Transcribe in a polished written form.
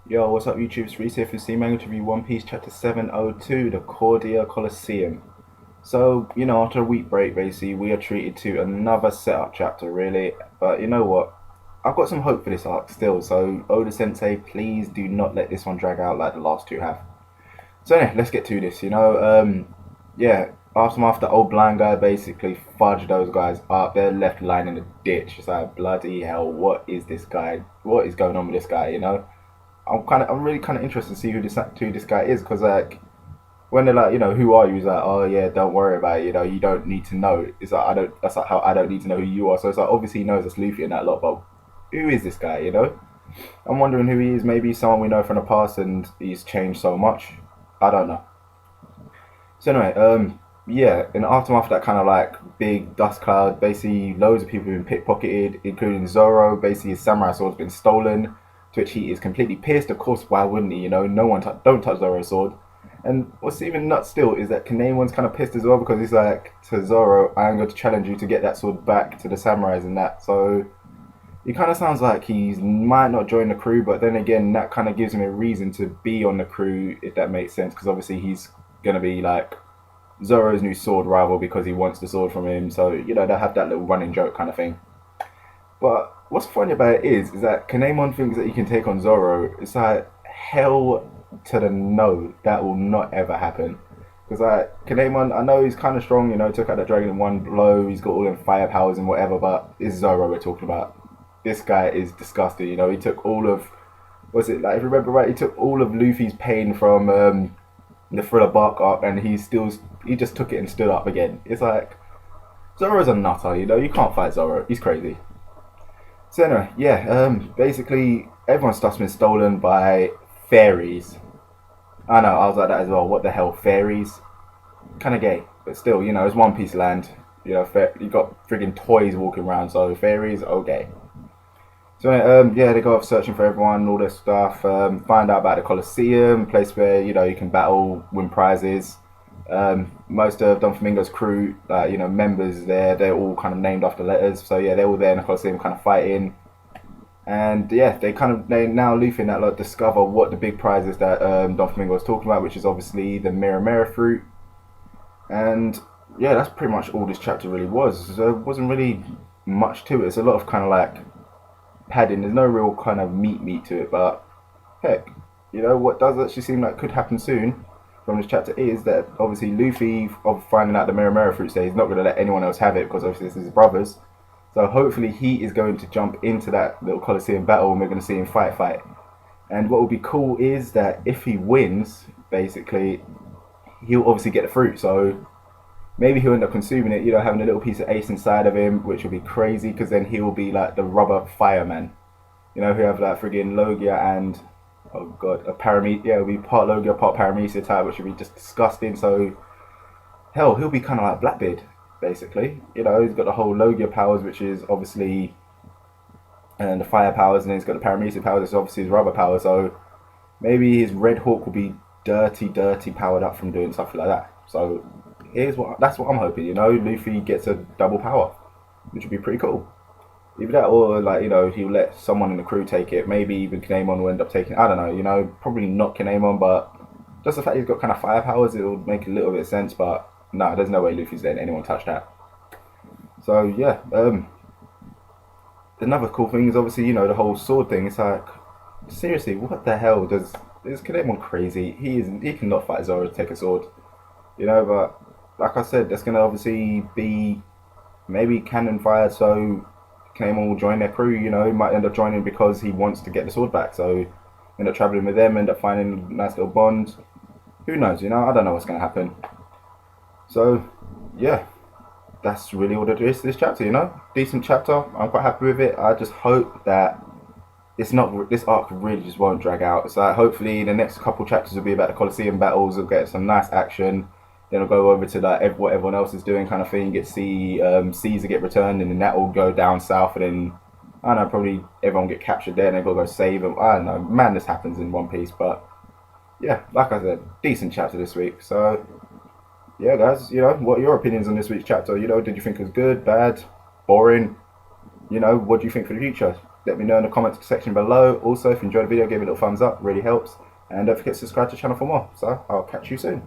Yo, what's up YouTube? It's Reese here for CeeManga to review One Piece Chapter 702, the Cordia Colloseum. So, after a week break, basically, we are treated to another setup chapter, really. But you know what? I've got some hope for this arc still, so Oda Sensei, please do not let this one drag out like the last two have. So, yeah, let's get to this, yeah, after the old blind guy basically fudged those guys up, they're left lying in the ditch. It's like, bloody hell, what is this guy? What is going on with this guy? I'm really kind of interested to see who this guy is because like when they're like, who are you? He's like, oh yeah, don't worry about it. You don't need to know. It's like I don't. That's like how I don't need to know who you are. So it's like obviously he knows it's Luffy and that lot, but who is this guy? I'm wondering who he is. Maybe someone we know from the past and he's changed so much. I don't know. So anyway, yeah, in the aftermath of that kind of like big dust cloud, basically loads of people have been pickpocketed, including Zoro. Basically, his samurai sword's been stolen, to which he is completely pissed. Of course, why wouldn't he? No one don't touch Zoro's sword. And what's even nuts still is that Kanemon's kind of pissed as well because he's like to Zoro, "I'm going to challenge you to get that sword back to the samurais and that." So he kind of sounds like he might not join the crew, but then again, that kind of gives him a reason to be on the crew if that makes sense because obviously he's gonna be like Zoro's new sword rival because he wants the sword from him. So they have that little running joke kind of thing. But what's funny about it is that Kanemon thinks that he can take on Zoro. It's like hell to the no, that will not ever happen. Because like Kanemon, I know he's kind of strong. Took out the dragon in one blow. He's got all them fire powers and whatever. But it's Zoro we're talking about. This guy is disgusting. He took all of was it like if you remember right, he took all of Luffy's pain from the Thriller Bark arc, and he just took it and stood up again. It's like Zoro's a nutter. You can't fight Zoro. He's crazy. So anyway, yeah, basically everyone's stuff's been stolen by fairies. I know, I was like that as well. What the hell, fairies? Kind of gay, but still, it's One Piece land. You got friggin' toys walking around, so fairies, okay. So yeah, they go off searching for everyone, all this stuff. Find out about the Colosseum, place where you can battle, win prizes. Most of Don Flamingo's crew, members there, they're all kind of named after letters. So yeah, they're all there in the Colosseum, kind of fighting. And yeah, they now Luffy and that lot discover what the big prize is that Don Flamingo was talking about, which is obviously the Mira fruit. And yeah, that's pretty much all this chapter really was. There wasn't really much to it. It's a lot of kind of like padding. There's no real kind of meat to it, but heck, what does actually seem like could happen soon from this chapter is that obviously Luffy, of finding out the Mera fruit, says he's not going to let anyone else have it because obviously this is his brothers. So hopefully he is going to jump into that little Colosseum battle and we're going to see him fight. And what would be cool is that if he wins, basically, he'll obviously get the fruit. So maybe he'll end up consuming it, having a little piece of ace inside of him, which will be crazy because then he'll be like the rubber fireman. Who have like friggin' Logia and oh god, a Paramecia. Yeah, it'll be part Logia, part Paramecia type, which would be just disgusting. So hell, he'll be kind of like Blackbeard, basically. He's got the whole Logia powers, which is obviously and the fire powers, and then he's got the Paramecia powers, which is obviously his rubber power. So maybe his Red Hawk will be dirty powered up from doing stuff like that. So that's what I'm hoping. Luffy gets a double power, which would be pretty cool. Either that, or like he'll let someone in the crew take it. Maybe even Kinemon will end up taking. I don't know. Probably not Kinemon, but just the fact he's got kind of fire powers, it'll make a little bit of sense. But no, there's no way Luffy's letting anyone touch that. So yeah, another cool thing is obviously the whole sword thing. It's like seriously, what the hell is Kinemon crazy? He cannot fight Zoro to take a sword. But like I said, that's gonna obviously be maybe cannon fire. So Claymore will join their crew. He might end up joining because he wants to get the sword back. So end up traveling with them, end up finding a nice little bond. Who knows? I don't know what's going to happen. So yeah, that's really all there is to this chapter. Decent chapter. I'm quite happy with it. I just hope that this arc really just won't drag out. So hopefully the next couple chapters will be about the Colosseum battles. We'll get some nice action. Then I'll go over to like what everyone else is doing, kind of thing. Get Caesar get returned, and then that will go down south, and then I don't know, probably everyone get captured there, and they've got to go save them. I don't know, madness happens in One Piece, but yeah, like I said, decent chapter this week. So yeah, guys, what are your opinions on this week's chapter? Did you think it was good, bad, boring? What do you think for the future? let me know in the comment section below. Also, if you enjoyed the video, give it a little thumbs up, really helps. And don't forget to subscribe to the channel for more. So, I'll catch you soon.